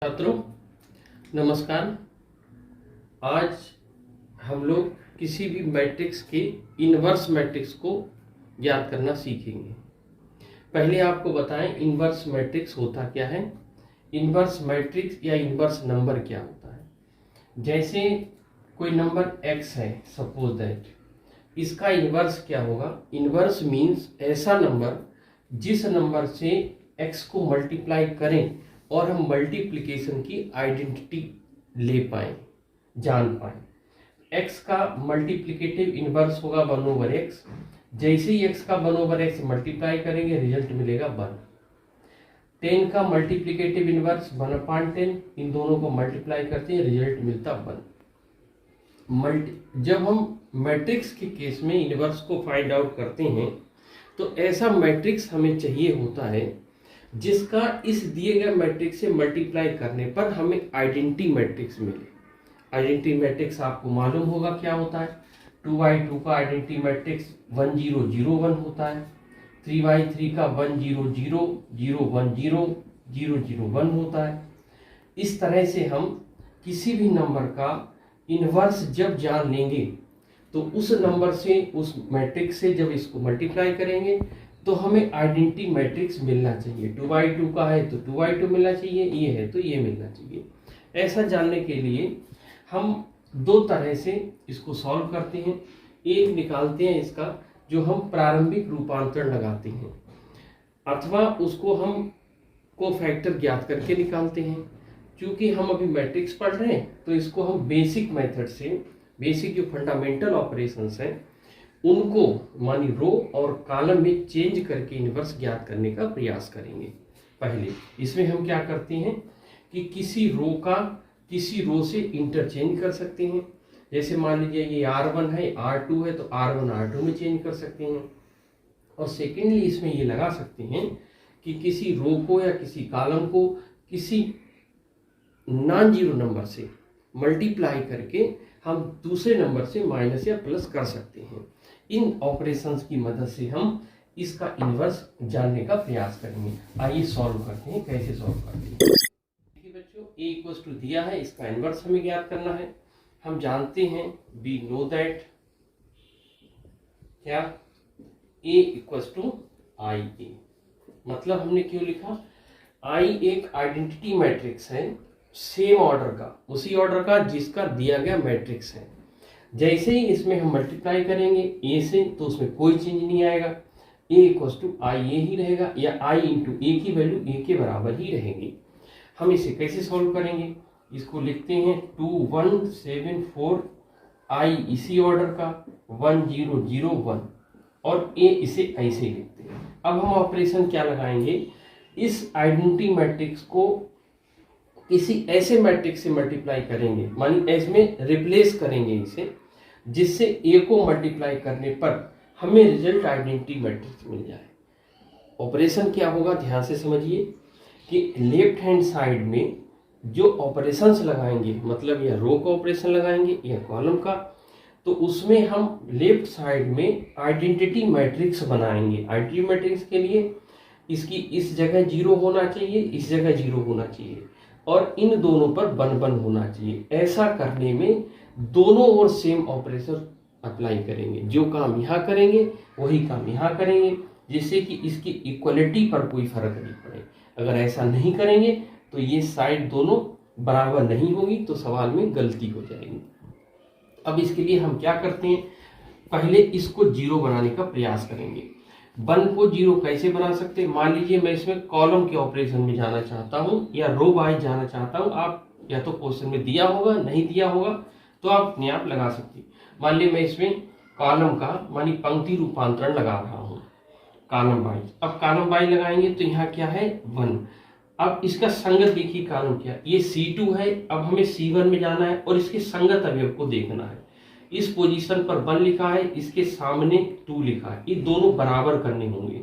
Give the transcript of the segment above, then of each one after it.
छात्रों नमस्कार। आज हम लोग किसी भी मैट्रिक्स के इन्वर्स मैट्रिक्स को ज्ञात करना सीखेंगे। पहले आपको बताएं इन्वर्स मैट्रिक्स होता क्या है, इन्वर्स मैट्रिक्स या इन्वर्स नंबर क्या होता है। जैसे कोई नंबर x है, सपोज दैट, इसका इन्वर्स क्या होगा। इन्वर्स मीन्स ऐसा नंबर जिस नंबर से x को मल्टीप्लाई करें और हम मल्टीप्लिकेशन की आइडेंटिटी ले पाए, जान पाए। x का मल्टीप्लिकेटिव इन्वर्स होगा 1/x। जैसे ही x का 1/x मल्टीप्लाई करेंगे रिजल्ट मिलेगा 1। 10 का मल्टीप्लिकेटिव इन्वर्स 1/10, इन दोनों को मल्टीप्लाई करते हैं रिजल्ट मिलता 1। जब हम मैट्रिक्स के केस में इन्वर्स को फाइंड आउट करते हैं तो ऐसा मैट्रिक्स हमें चाहिए होता है जिसका इस दिए गए मैट्रिक्स से मल्टीप्लाई करने पर हमें आइडेंटिटी मैट्रिक्स मिले। आइडेंटिटी मैट्रिक्स आपको मालूम होगा क्या होता है। 2x2 का आइडेंटिटी मैट्रिक्स 1 0 0 1 होता है। 3x3 का 1 0 0 0 1 0 0 0 1 होता है। इस तरह से हम किसी भी नंबर का इन्वर्स जब जान लेंगे तो उस नंबर से, उस मैट्रिक्स से जब इसको मल्टीप्लाई करेंगे तो हमें आइडेंटिटी मैट्रिक्स मिलना चाहिए। 2x2 का है तो 2x2 मिलना चाहिए, ये है तो ये मिलना चाहिए। ऐसा जानने के लिए हम दो तरह से इसको सॉल्व करते हैं। एक निकालते हैं इसका जो हम प्रारंभिक रूपांतरण लगाते हैं, अथवा उसको हम को फैक्टर ज्ञात करके निकालते हैं। क्योंकि हम अभी मैट्रिक्स पढ़ रहे हैं तो इसको हम बेसिक मेथड से, बेसिक जो फंडामेंटल ऑपरेशंस हैं उनको मानी रो और कॉलम में चेंज करके इन्वर्स ज्ञात करने का प्रयास करेंगे। पहले इसमें हम क्या करते हैं कि किसी रो का किसी रो से इंटरचेंज कर सकते हैं। जैसे मान लीजिए ये R1 है, R2 है तो R1 R2 में चेंज कर सकते हैं। और सेकेंडली इसमें ये लगा सकते हैं कि किसी रो को या किसी कॉलम को किसी नॉन जीरो नंबर से मल्टीप्लाई करके हम दूसरे नंबर से माइनस या प्लस कर सकते हैं। इन ऑपरेशंस की मदद से हम इसका इन्वर्स जानने का प्रयास करेंगे। आइए सॉल्व करते हैं, कैसे सॉल्व करते हैं। देखिए बच्चों, a इक्वल्स टू दिया है, इसका इन्वर्स हमें ज्ञात करना है। हम जानते हैं वी नो दैट क्या a equals to i a। मतलब हमने क्यों लिखा, i एक आइडेंटिटी मैट्रिक्स है सेम ऑर्डर का, उसी ऑर्डर का जिसका दिया गया मैट्रिक्स है। जैसे ही इसमें हम मल्टीप्लाई करेंगे a से तो उसमें कोई चेंज नहीं आएगा, a equals to i a ही रहेगा, या i इंटू a की वैल्यू a के बराबर ही रहेगी। हम इसे कैसे सॉल्व करेंगे, इसको लिखते हैं 2 1 7 4 i इसी ऑर्डर का 1 0 0 1 और a इसे ऐसे लिखते हैं। अब हम ऑपरेशन क्या लगाएंगे, इस आइडेंटिटी मैट्रिक्स को किसी ऐसे मैट्रिक्स से मल्टीप्लाई करेंगे, मानी इसमें रिप्लेस करेंगे इसे, जिससे a को मल्टीप्लाई करने पर हमें रिजल्ट आइडेंटिटी मैट्रिक्स मिल जाए। ऑपरेशन क्या होगा ध्यान से समझिए कि लेफ्ट हैंड साइड में जो ऑपरेशंस लगाएंगे, मतलब या रो का ऑपरेशन लगाएंगे या कॉलम का, तो उसमें हम लेफ्ट साइड में आइडेंटिटी मैट्रिक्स बनाएंगे। आइडेंटिटी मैट्रिक्स के लिए इसकी इस जगह 0 होना चाहिए, इस जगह 0 होना चाहिए और इन दोनों पर 1 1 होना चाहिए। ऐसा करने में दोनों ओर सेम ऑपरेशन अप्लाई करेंगे। जो काम यहाँ करेंगे वही काम यहाँ करेंगे, जिससे कि इसकी इक्वलिटी पर कोई फर्क नहीं पड़े। अगर ऐसा नहीं करेंगे तो ये साइड दोनों बराबर नहीं होगी तो सवाल में गलती हो जाएगी। अब इसके लिए हम क्या करते हैं, पहले इसको 0 बनाने का प्रयास करेंगे। 1 को 0 कैसे बना सकते हैं, मान लीजिए मैं इसमें कॉलम के ऑपरेशन में जाना चाहता हूँ या रो वाइज जाना चाहता हूँ। आप या तो क्वेश्चन में दिया होगा, नहीं दिया होगा तो आप अपने आप लगा सकते हैं। मान लीजिए मैं इसमें कॉलम का मानी पंक्ति रूपांतरण लगा रहा हूँ कॉलम वाइज। अब कॉलम वाइज लगाएंगे तो यहाँ क्या है 1। अब इसका संगत देखिए कॉलम क्या, ये C2 है। अब हमें C1 में जाना है और इसके संगत अवयव को देखना है। इस पोजीशन पर 1 लिखा है, इसके सामने 2 लिखा है, ये दोनों बराबर करने होंगे।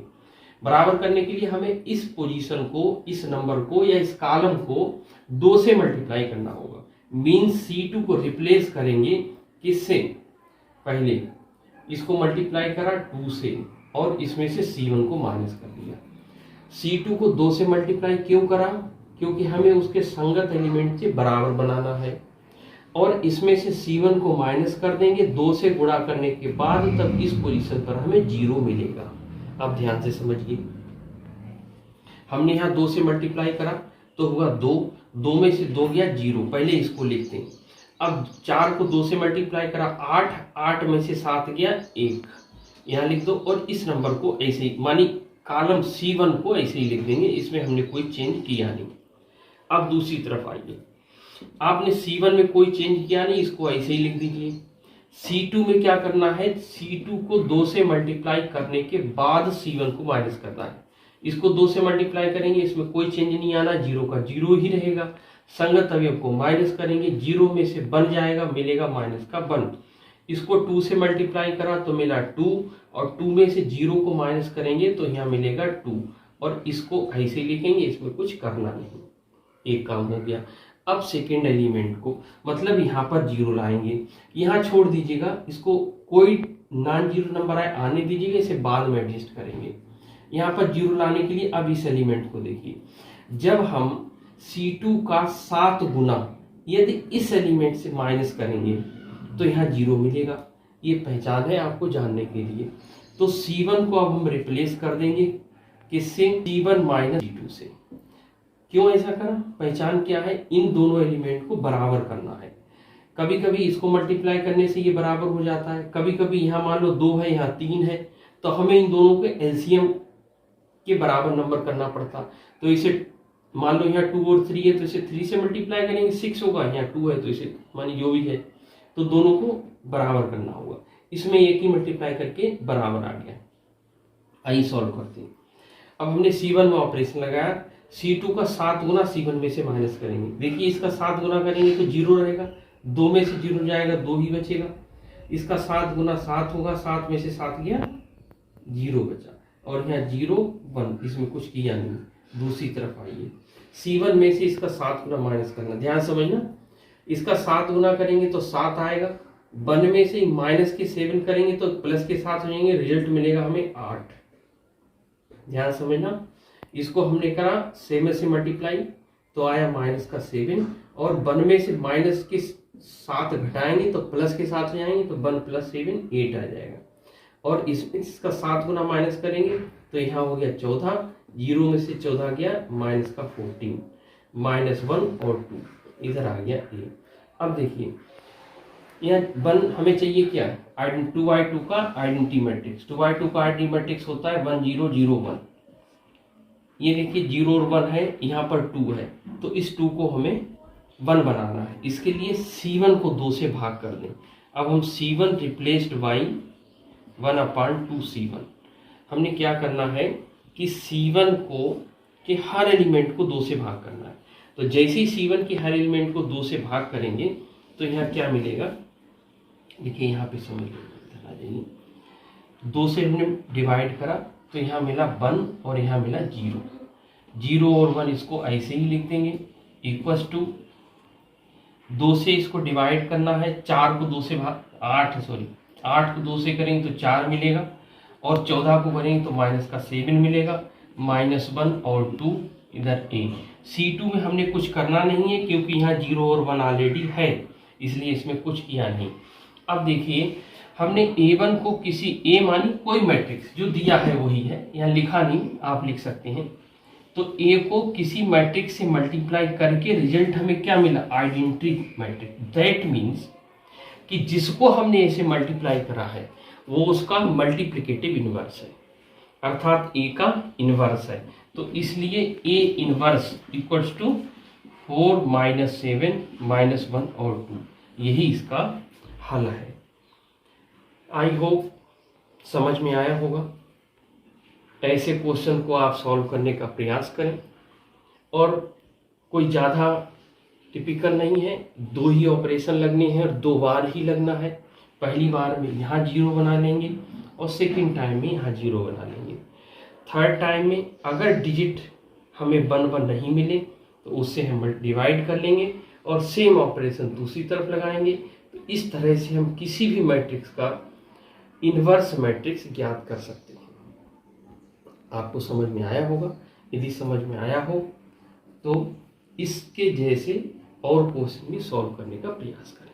बराबर करने के लिए हमें इस पोजीशन को, इस नंबर को या इस कॉलम को 2 से मल्टीप्लाई करना होगा। मीन्स C2 को रिप्लेस करेंगे किससे, पहले इसको मल्टीप्लाई करा 2 से और इसमें से C1 को माइनस कर दिया। C2 को 2 से मल्टीप्लाई क्यों करा, क्योंकि हमें उसके संगत एलिमेंट से बराबर बनाना है। और इसमें से C1 को माइनस कर देंगे 2 से गुणा करने के बाद, तब इस पोजीशन पर हमें 0 मिलेगा। अब ध्यान से समझिए, हमने यहाँ 2 से मल्टीप्लाई करा तो हुआ 2, 2 में से 2 गया 0, पहले इसको लिखते हैं। अब 4 को 2 से मल्टीप्लाई करा 8, 8 में से 7 गया 1, यहाँ लिख दो। और इस नंबर को ऐसे ही, मानी कॉलम C1 को ऐसे ही लिख देंगे, इसमें हमने कोई चेंज किया नहीं। अब दूसरी तरफ आइए, आपने C1 में कोई चेंज किया नहीं, इसको ऐसे ही लिख दीजिए। C2 में क्या करना है, C2 को 2 से मल्टीप्लाई करने के बाद C1 को माइनस करना है। इसको 2 से मल्टीप्लाई करेंगे, इसमें कोई चेंज नहीं आना, 0 का 0 ही रहेगा। संगत अवयव को माइनस करेंगे, 0 में से बन जाएगा, मिलेगा माइनस का 1। इसको 2 से मल्टीप्लाई करा तो मिला 2, और 2 में से 0 को माइनस करेंगे तो यहाँ मिलेगा 2, और इसको ऐसे लिखेंगे, इसमें कुछ करना नहीं, एक काम हो गया। अब सेकेंड एलिमेंट को, मतलब यहाँ पर 0 लाएंगे, यहाँ छोड़ दीजिएगा, इसको कोई नॉन जीरो नंबर आने दीजिएगा, इसे बाद में एडजस्ट करेंगे। यहाँ पर 0 लाने के लिए अब इस एलिमेंट को देखिए, जब हम C2 का 7 गुना यदि इस एलिमेंट से माइनस करेंगे तो यहाँ 0 मिलेगा। ये पहचान है आपको जानने के लिए। तो C1 को अब हम रिप्लेस कर देंगे किससे, C1 माइनस C2 से। क्यों ऐसा करा, पहचान क्या है, इन दोनों एलिमेंट को बराबर करना है। कभी कभी इसको मल्टीप्लाई करने से ये बराबर हो जाता है, कभी कभी यहाँ मान लो 2 है, यहाँ 3 है, तो हमें इन दोनों के एलसीएम के बराबर नंबर करना पड़ता। तो इसे मान लो यहाँ 2 और 3 है, तो इसे 3 से मल्टीप्लाई करेंगे 6 होगा, यहाँ 2 है तो इसे मानी जो भी है, तो दोनों को बराबर करना होगा। इसमें एक ही मल्टीप्लाई करके बराबर आ गया। आइए सॉल्व करते हैं। अब हमने C1 में ऑपरेशन लगाया, C2 का 7 गुना C1 में से माइनस करेंगे। देखिए इसका 7 गुना करेंगे तो 0 रहेगा, 2 में से 0 जाएगा, 2 ही बचेगा। इसका 7 गुना 7 होगा, 7 में से 7 गया 0 बचा, और यहाँ 0 1, इसमें कुछ किया नहीं। दूसरी तरफ आइए, C1 में से इसका 7 गुना माइनस करना, ध्यान समझना। इसका 7 गुना करेंगे तो 7 आएगा, 1 में से माइनस के 7 करेंगे तो प्लस के 7 हो जाएंगे, रिजल्ट मिलेगा हमें 8। ध्यान समझना, इसको हमने करा 7 से मल्टीप्लाई तो आया माइनस का 7, और 1 में से माइनस के 7 घटाएंगे तो प्लस के 7 हो जाएंगे, तो 1 + 7 8 आ जाएगा। और इसका 7 गुना माइनस करेंगे तो यहाँ हो गया 14, 0 में से 14 गया माइनस का 14, -1 और 2 इधर आ गया a। अब देखिए यहाँ 1 हमें चाहिए क्या, 2×2 का आइडेंटिटी मैट्रिक्स। 2×2 का आइडेंटिटी मैट्रिक्स होता है 1 0 0 1। ये देखिए 0 और 1 है, यहाँ पर 2 है, तो इस 2 को हमें 1 बनाना है। इसके लिए C1 को 2 से भाग कर दें। अब हम C1 रिप्लेस्ड बाई 1/2 C1। हमने क्या करना है कि C1 को के हर एलिमेंट को 2 से भाग करना है। तो जैसे ही C1 के हर एलिमेंट को 2 से भाग करेंगे तो यहाँ क्या मिलेगा, देखिए यहाँ पे समझ लीजिए, 2 से हमने डिवाइड करा तो यहाँ मिला 1 और यहाँ मिला 0। 0 और 1 इसको ऐसे ही लिख देंगे, इक्वल्स टू 2 से इसको डिवाइड करना है, 4 को 2 से भाग 8 को 2 से करेंगे तो 4 मिलेगा, और 14 को करेंगे तो माइनस का 7 मिलेगा, -1 और 2 इधर a। C2 में हमने कुछ करना नहीं है क्योंकि यहाँ 0 और 1 ऑलरेडी है, इसलिए इसमें कुछ किया नहीं। अब देखिए हमने A1 को किसी A मानी कोई मैट्रिक्स जो दिया है वही है, यहाँ लिखा नहीं, आप लिख सकते हैं। तो A को किसी मैट्रिक्स से मल्टीप्लाई करके रिजल्ट हमें क्या मिला, आइडेंटिटी मैट्रिक्स। दैट मीन्स कि जिसको हमने ऐसे मल्टीप्लाई करा है वो उसका मल्टीप्लिकेटिव इनवर्स है, अर्थात A का इनवर्स है। तो इसलिए A इनवर्स इक्वल्स टू 4 - 7 -1 और 2, यही इसका हल है। आई होप समझ में आया होगा। ऐसे क्वेश्चन को आप सॉल्व करने का प्रयास करें, और कोई ज़्यादा टिपिकल नहीं है, 2 ही ऑपरेशन लगने हैं और 2 बार ही लगना है। पहली बार में यहाँ 0 बना लेंगे और सेकंड टाइम में यहाँ 0 बना लेंगे। थर्ड टाइम में अगर डिजिट हमें 1 नहीं मिले तो उससे हम डिवाइड कर लेंगे और सेम ऑपरेशन दूसरी तरफ लगाएंगे। तो इस तरह से हम किसी भी मैट्रिक्स का इन्वर्स मैट्रिक्स ज्ञात कर सकते हैं। आपको समझ में आया होगा। यदि समझ में आया हो तो इसके जैसे और क्वेश्चन भी सॉल्व करने का प्रयास करें।